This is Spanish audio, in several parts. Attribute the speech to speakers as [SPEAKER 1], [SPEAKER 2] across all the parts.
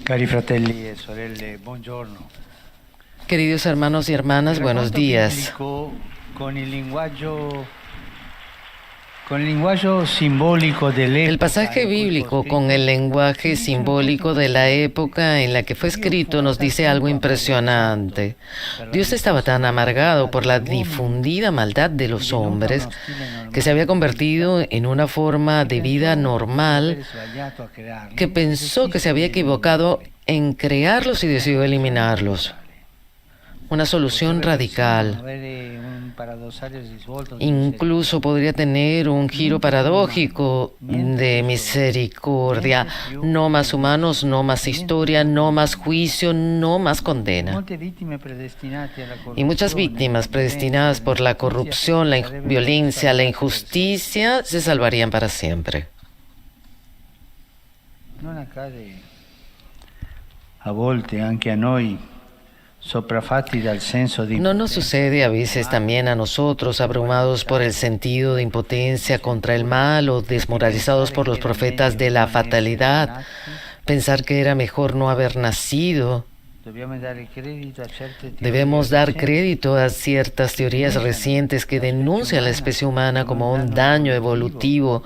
[SPEAKER 1] Cari fratelli e sorelle, buongiorno.
[SPEAKER 2] Queridos hermanos y hermanas, buenos días. El pasaje bíblico con el lenguaje simbólico de la época en la que fue escrito nos dice algo impresionante. Dios estaba tan amargado por la difundida maldad de los hombres que se había convertido en una forma de vida normal que pensó que se había equivocado en crearlos y decidió eliminarlos. Una solución radical. Incluso podría tener un giro paradójico de misericordia. No más humanos, no más historia, no más juicio, no más condena. Y muchas víctimas predestinadas por la corrupción, la violencia, la injusticia, se salvarían para siempre.
[SPEAKER 1] A volte anche a noi.
[SPEAKER 2] ¿No nos sucede a veces también a nosotros, abrumados por el sentido de impotencia contra el mal o desmoralizados por los profetas de la fatalidad, pensar que era mejor no haber nacido? Debemos dar crédito a ciertas teorías recientes que denuncian a la especie humana como un daño evolutivo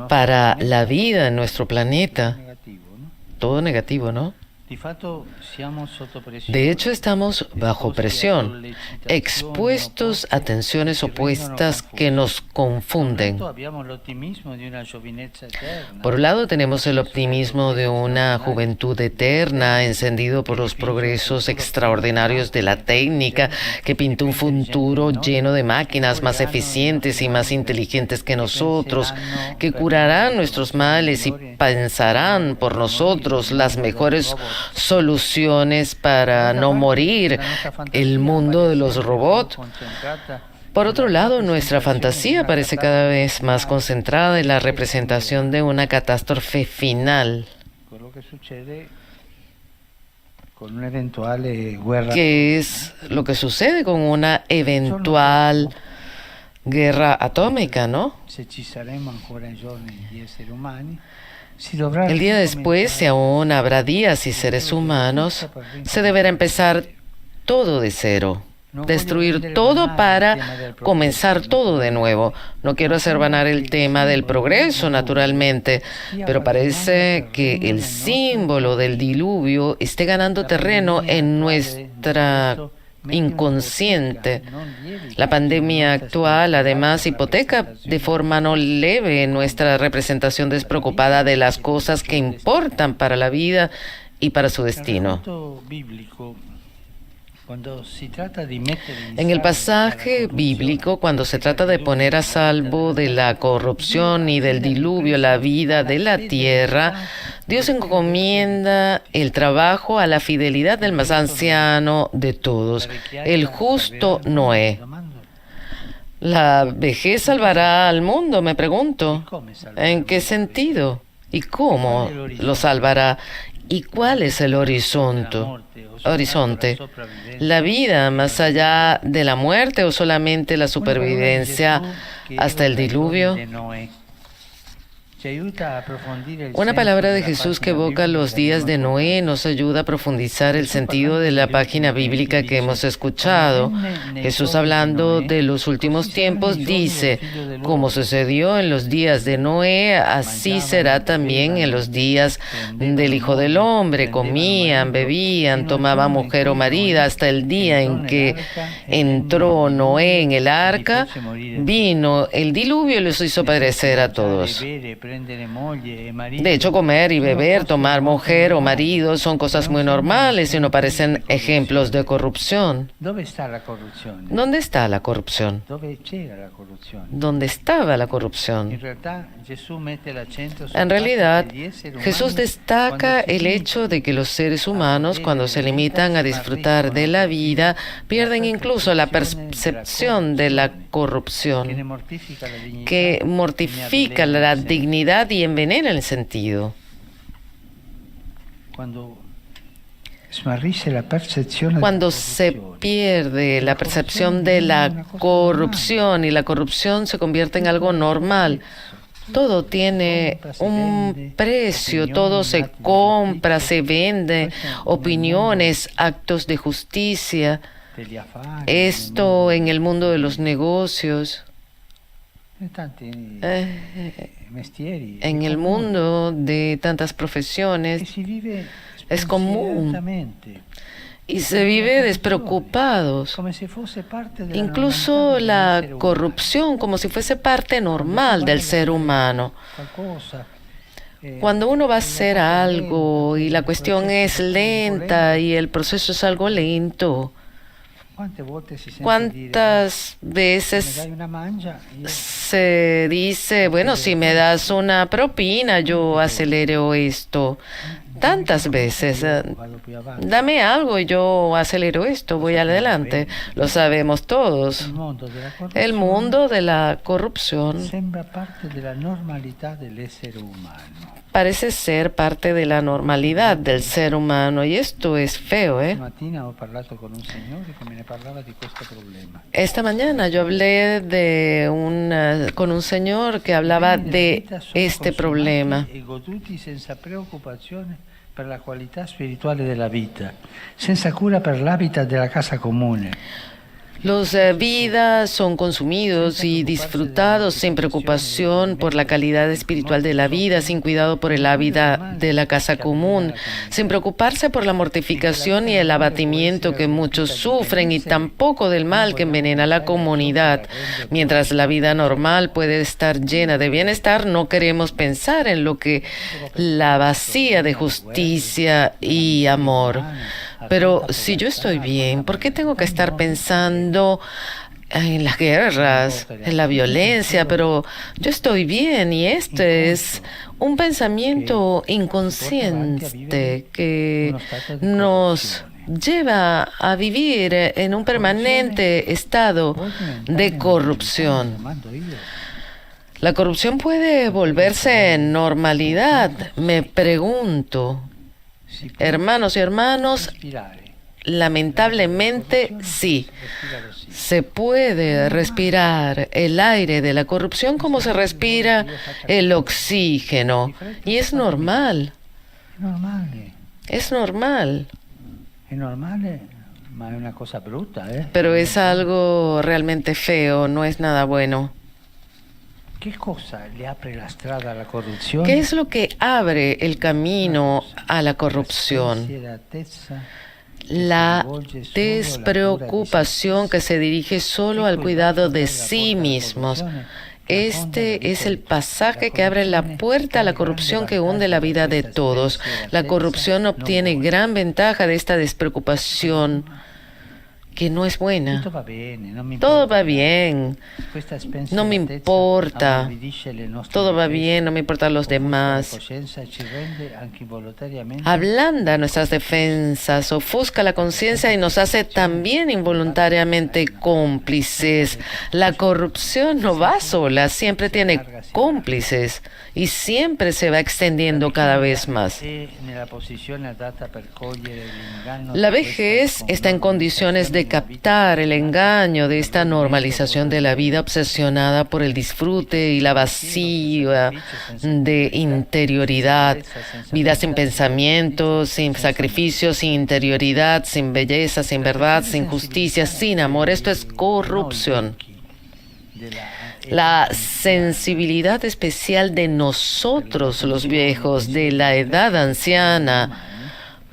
[SPEAKER 2] para la vida en nuestro planeta. Todo negativo, ¿no? De hecho, estamos bajo presión, expuestos a tensiones opuestas que nos confunden. Por un lado, tenemos el optimismo de una juventud eterna, encendido por los progresos extraordinarios de la técnica, que pintó un futuro lleno de máquinas más eficientes y más inteligentes que nosotros, que curarán nuestros males y pensarán por nosotros las mejores soluciones para no morir, el mundo de los robots. Por otro lado, nuestra fantasía parece cada vez más concentrada en la representación de una catástrofe final, que es lo que sucede con una eventual guerra atómica, ¿no? El día después, si aún habrá días y seres humanos, se deberá empezar todo de cero, destruir todo para comenzar todo de nuevo. No quiero hacer vanar el tema del progreso, naturalmente, pero parece que el símbolo del diluvio esté ganando terreno en nuestra inconsciente. La pandemia actual, además, hipoteca de forma no leve nuestra representación despreocupada de las cosas que importan para la vida y para su destino. En el pasaje bíblico, cuando se trata de poner a salvo de la corrupción y del diluvio la vida de la tierra, Dios encomienda el trabajo a la fidelidad del más anciano de todos, el justo Noé. ¿La vejez salvará al mundo? Me pregunto. ¿En qué sentido? ¿Y cómo lo salvará? ¿Y cuál es el horizonte? ¿La vida más allá de la muerte o solamente la supervivencia hasta el diluvio? Una palabra de Jesús que evoca los días de Noé nos ayuda a profundizar el sentido de la página bíblica que hemos escuchado. Jesús, hablando de los últimos tiempos, dice: como sucedió en los días de Noé, así será también en los días del Hijo del Hombre. Comían, bebían, tomaban mujer o marido, hasta el día en que entró Noé en el arca, vino el diluvio y los hizo perecer a todos. De hecho, comer y beber, tomar mujer o marido son cosas muy normales y no parecen ejemplos de corrupción. ¿Dónde está la corrupción? ¿Dónde estaba la corrupción? En realidad, Jesús destaca el hecho de que los seres humanos, cuando se limitan a disfrutar de la vida, pierden incluso la percepción de la corrupción, que mortifica la dignidad y envenena el sentido. Cuando se pierde la percepción de la corrupción y la corrupción se convierte en algo normal, Todo tiene un precio, todo se compra, se vende, opiniones, actos de justicia. Esto en el mundo de los negocios, en el mundo de tantas profesiones, es común. Y se vive despreocupados. Incluso la corrupción, como si fuese parte normal del ser humano. Cuando uno va a hacer algo y la cuestión es lenta y el proceso es algo lento, ¿cuántas veces se dice, bueno, si me das una propina, yo acelero esto? Tantas veces, dame algo y yo acelero esto, voy adelante. Lo sabemos todos. El mundo de la corrupción parece ser parte de la normalidad del ser humano, y esto es feo, ¿eh? Esta mañana yo hablé con un señor que hablaba de este problema.
[SPEAKER 1] Per la qualità spirituale della vita, senza cura per l'habitat della casa comune.
[SPEAKER 2] Los vidas son consumidos y disfrutados sin preocupación por la calidad espiritual de la vida, sin cuidado por el hábitat de la casa común, sin preocuparse por la mortificación y el abatimiento que muchos sufren, y tampoco del mal que envenena la comunidad. Mientras la vida normal puede estar llena de bienestar, no queremos pensar en lo que la vacía de justicia y amor. Pero si yo estoy bien, ¿por qué tengo que estar pensando en las guerras, en la violencia? Pero yo estoy bien, y este es un pensamiento inconsciente que nos lleva a vivir en un permanente estado de corrupción. La corrupción puede volverse normalidad, me pregunto. Hermanos y hermanos, lamentablemente sí. Se puede respirar el aire de la corrupción como se respira el oxígeno. Y es normal. Es normal. Pero es algo realmente feo, no es nada bueno. ¿Qué es lo que abre el camino a la corrupción? La despreocupación que se dirige solo al cuidado de sí mismos. Este es el pasaje que abre la puerta a la corrupción que hunde la vida de todos. La corrupción obtiene gran ventaja de esta despreocupación, que no es buena. Todo va bien, no me importa. Todo va bien, no me importan los demás. Ablanda nuestras defensas, ofusca la conciencia y nos hace también involuntariamente cómplices. La corrupción no va sola, siempre tiene cómplices y siempre se va extendiendo cada vez más. La vejez está en condiciones de captar el engaño de esta normalización de la vida obsesionada por el disfrute y la vacía de interioridad. Vida sin pensamiento, sin sacrificio, sin interioridad, sin belleza, sin verdad, sin justicia, sin amor. Esto es corrupción. La sensibilidad especial de nosotros, los viejos, de la edad anciana,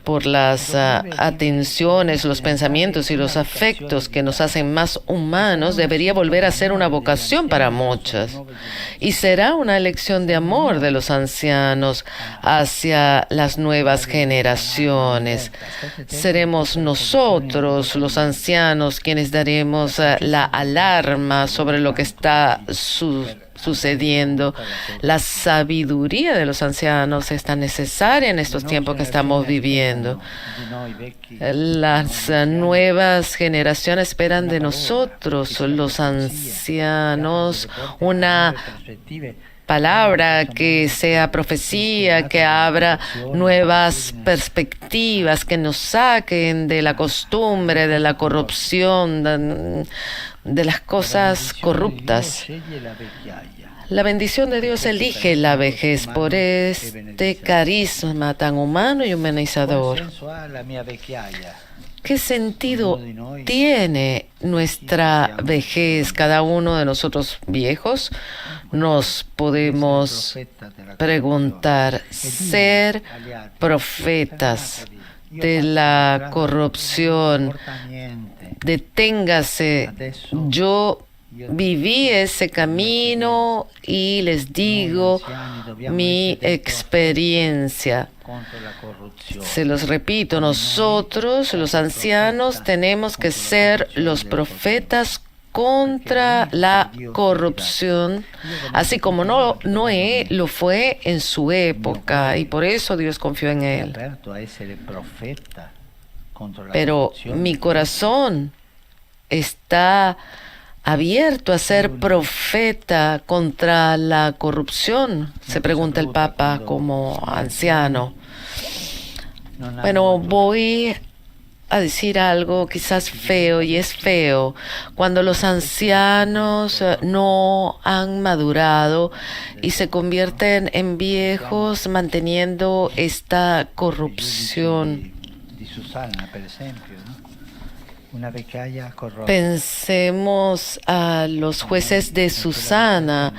[SPEAKER 2] por las atenciones, los pensamientos y los afectos que nos hacen más humanos, debería volver a ser una vocación para muchas. Y será una elección de amor de los ancianos hacia las nuevas generaciones. Seremos nosotros, los ancianos, quienes daremos la alarma sobre lo que está sucediendo. La sabiduría de los ancianos es tan necesaria en estos tiempos que estamos viviendo. Las nuevas generaciones esperan de nosotros, los ancianos, una palabra que sea profecía, que abra nuevas perspectivas, que nos saquen de la costumbre, de la corrupción, de las cosas corruptas. La bendición de Dios elige la vejez por este carisma tan humano y humanizador. ¿Qué sentido tiene nuestra vejez? Cada uno de nosotros viejos nos podemos preguntar, ser profetas de la corrupción. Deténgase. Yo viví ese camino y les digo mi experiencia. Se los repito, nosotros, los ancianos, tenemos que ser los profetas contra la corrupción, así como Noé lo fue en su época, y por eso Dios confió en él. Pero mi corazón está abierto a ser profeta contra la corrupción, se pregunta el Papa como anciano. Bueno, voy a decir algo quizás feo, y es feo cuando los ancianos no han madurado y se convierten en viejos manteniendo esta corrupción. Pensemos a los jueces de Susana,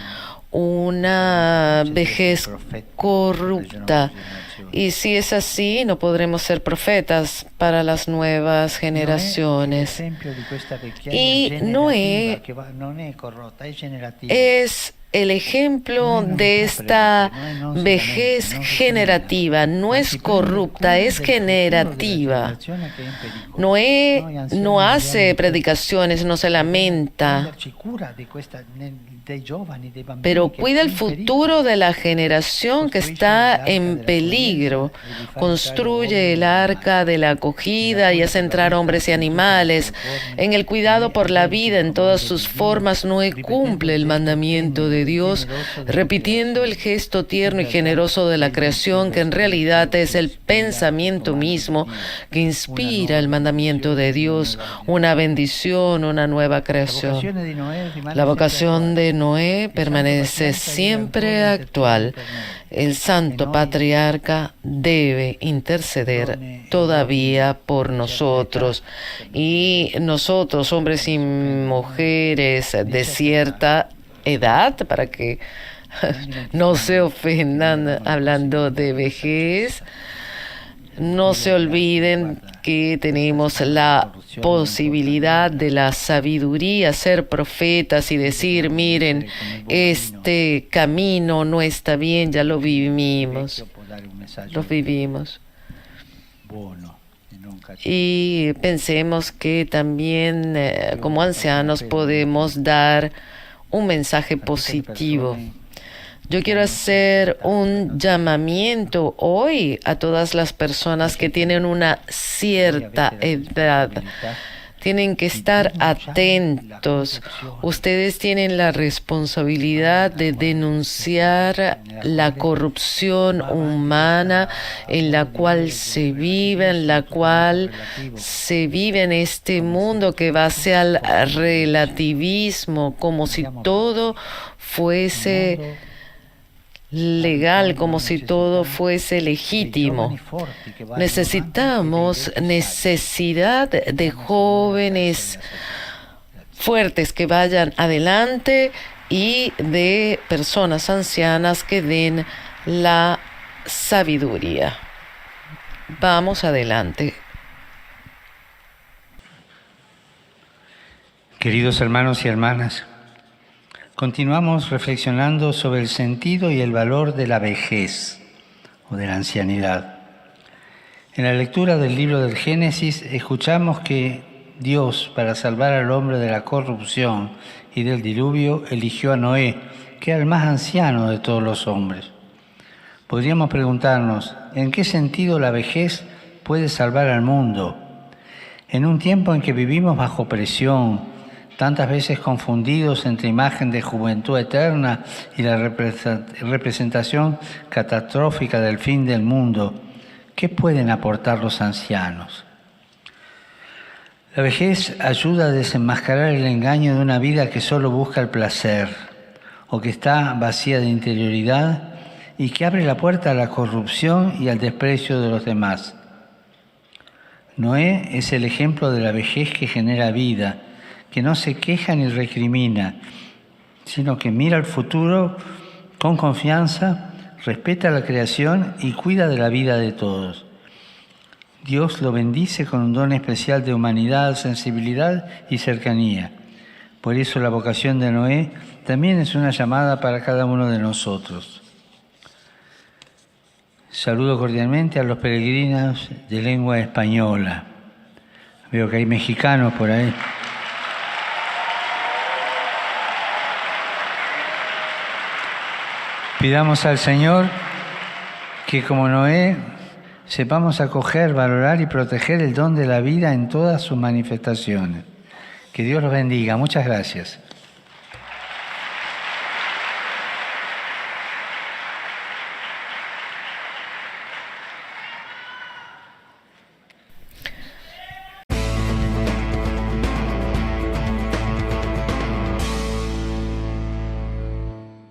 [SPEAKER 2] una vejez corrupta. Y si es así, no podremos ser profetas para las nuevas generaciones. Y Noé es el ejemplo de esta vejez generativa. No es corrupta, es generativa. Noé no hace predicaciones, no se lamenta, pero cuida el futuro de la generación que está en peligro. Construye el arca de la acogida y hace entrar hombres y animales. En el cuidado por la vida en todas sus formas, Noé cumple el mandamiento de Dios, repitiendo el gesto tierno y generoso de la creación, que en realidad es el pensamiento mismo que inspira el mandamiento de Dios, una bendición, una nueva creación. La vocación de Noé permanece siempre actual. El santo patriarca debe interceder todavía por nosotros, y nosotros, hombres y mujeres de cierta edad, para que no se ofendan hablando de vejez, no se olviden que tenemos la posibilidad de la sabiduría, ser profetas y decir, miren, este camino no está bien, ya lo vivimos. Y pensemos que también como ancianos podemos dar un mensaje positivo. Yo quiero hacer un llamamiento hoy a todas las personas que tienen una cierta edad. Tienen que estar atentos. Ustedes tienen la responsabilidad de denunciar la corrupción humana en la cual se vive, en este mundo que va hacia el relativismo, como si todo fuese legal, como si todo fuese legítimo. Necesitamos necesidad de jóvenes fuertes que vayan adelante y de personas ancianas que den la sabiduría. Vamos adelante.
[SPEAKER 1] Queridos hermanos y hermanas, continuamos reflexionando sobre el sentido y el valor de la vejez o de la ancianidad. En la lectura del libro del Génesis escuchamos que Dios, para salvar al hombre de la corrupción y del diluvio, eligió a Noé, que era el más anciano de todos los hombres. Podríamos preguntarnos, ¿en qué sentido la vejez puede salvar al mundo? En un tiempo en que vivimos bajo presión, tantas veces confundidos entre imagen de juventud eterna y la representación catastrófica del fin del mundo, ¿qué pueden aportar los ancianos? La vejez ayuda a desenmascarar el engaño de una vida que solo busca el placer o que está vacía de interioridad y que abre la puerta a la corrupción y al desprecio de los demás. Noé es el ejemplo de la vejez que genera vida, que no se queja ni recrimina, sino que mira al futuro con confianza, respeta la creación y cuida de la vida de todos. Dios lo bendice con un don especial de humanidad, sensibilidad y cercanía. Por eso la vocación de Noé también es una llamada para cada uno de nosotros. Saludo cordialmente a los peregrinos de lengua española. Veo que hay mexicanos por ahí. Pidamos al Señor que, como Noé, sepamos acoger, valorar y proteger el don de la vida en todas sus manifestaciones. Que Dios los bendiga. Muchas gracias.